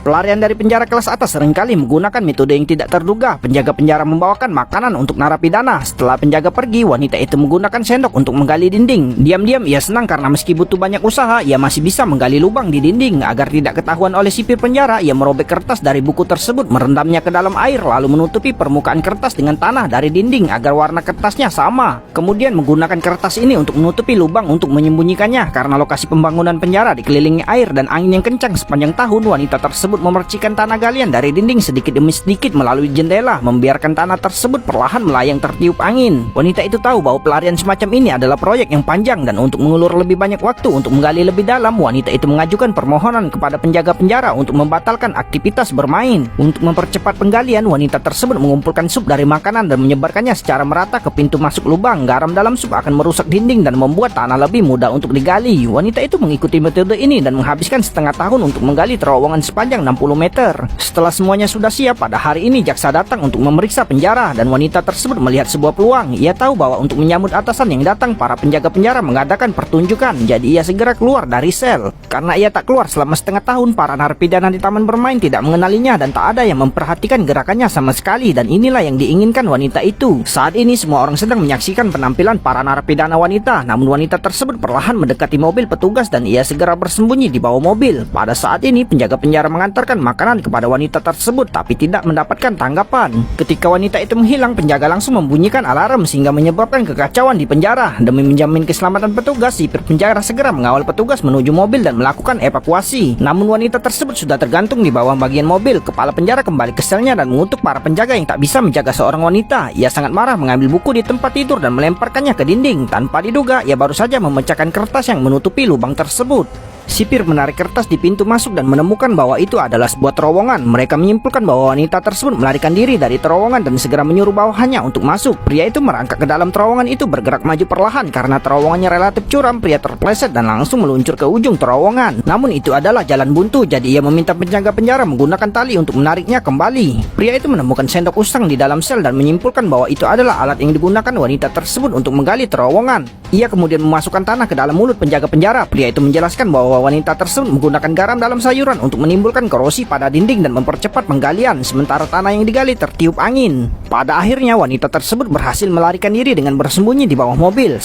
Pelarian dari penjara kelas atas seringkali menggunakan metode yang tidak terduga. Penjaga penjara membawakan makanan untuk narapidana. Setelah penjaga pergi, wanita itu menggunakan sendok untuk menggali dinding. Diam-diam ia senang karena meski butuh banyak usaha, ia masih bisa menggali lubang di dinding. Agar tidak ketahuan oleh sipir penjara, ia merobek kertas dari buku tersebut, merendamnya ke dalam air, lalu menutupi permukaan kertas dengan tanah dari dinding agar warna kertasnya sama. Kemudian menggunakan kertas ini untuk menutupi lubang untuk menyembunyikannya. Karena lokasi pembangunan penjara dikelilingi air dan angin yang kencang sepanjang tahun, wanita tersebut memercikan tanah galian dari dinding sedikit demi sedikit melalui jendela, membiarkan tanah tersebut perlahan melayang tertiup angin. Wanita itu tahu bahwa pelarian semacam ini adalah proyek yang panjang, dan untuk mengulur lebih banyak waktu untuk menggali lebih dalam, wanita itu mengajukan permohonan kepada penjaga penjara untuk membatalkan aktivitas bermain. Untuk mempercepat penggalian, wanita tersebut mengumpulkan sup dari makanan dan menyebarkannya secara merata ke pintu masuk lubang. Garam dalam sup akan merusak dinding dan membuat tanah lebih mudah untuk digali. Wanita itu mengikuti metode ini dan menghabiskan setengah tahun untuk menggali terowongan sepanjang 60 meter. Setelah semuanya sudah siap, pada hari ini jaksa datang untuk memeriksa penjara dan wanita tersebut melihat sebuah peluang. Ia tahu bahwa untuk menyambut atasan yang datang, para penjaga penjara mengadakan pertunjukan. Jadi ia segera keluar dari sel. Karena ia tak keluar selama setengah tahun, para narapidana di taman bermain tidak mengenalinya dan tak ada yang memperhatikan gerakannya sama sekali, dan inilah yang diinginkan wanita itu. Saat ini semua orang sedang menyaksikan penampilan para narapidana wanita, namun wanita tersebut perlahan mendekati mobil petugas dan ia segera bersembunyi di bawah mobil. Pada saat ini penjaga penjara mengantarkan makanan kepada wanita tersebut tapi tidak mendapatkan tanggapan. Ketika wanita itu menghilang, penjaga langsung membunyikan alarm sehingga menyebabkan kekacauan di penjara. Demi menjamin keselamatan petugas, sipir penjara segera mengawal petugas menuju mobil dan melakukan evakuasi. Namun wanita tersebut sudah tergantung di bawah bagian mobil. Kepala penjara kembali ke selnya dan mengutuk para penjaga yang tak bisa menjaga seorang wanita. Ia sangat marah, mengambil buku di tempat tidur dan melemparkannya ke dinding. Tanpa diduga, ia baru saja memecahkan kertas yang menutupi lubang tersebut. Sipir menarik kertas di pintu masuk dan menemukan bahwa itu adalah sebuah terowongan. Mereka menyimpulkan bahwa wanita tersebut melarikan diri dari terowongan dan segera menyuruh bawahannya untuk masuk. Pria itu merangkak ke dalam terowongan itu bergerak maju perlahan karena terowongannya relatif curam. Pria terpleset dan langsung meluncur ke ujung terowongan. Namun itu adalah jalan buntu, jadi ia meminta penjaga penjara menggunakan tali untuk menariknya kembali. Pria itu menemukan sendok usang di dalam sel dan menyimpulkan bahwa itu adalah alat yang digunakan wanita tersebut untuk menggali terowongan. Ia kemudian memasukkan tanah ke dalam mulut penjaga penjara. Pria itu menjelaskan bahwa wanita tersebut menggunakan garam dalam sayuran untuk menimbulkan korosi pada dinding dan mempercepat penggalian, sementara tanah yang digali tertiup angin. Pada akhirnya wanita tersebut berhasil melarikan diri dengan bersembunyi di bawah mobil.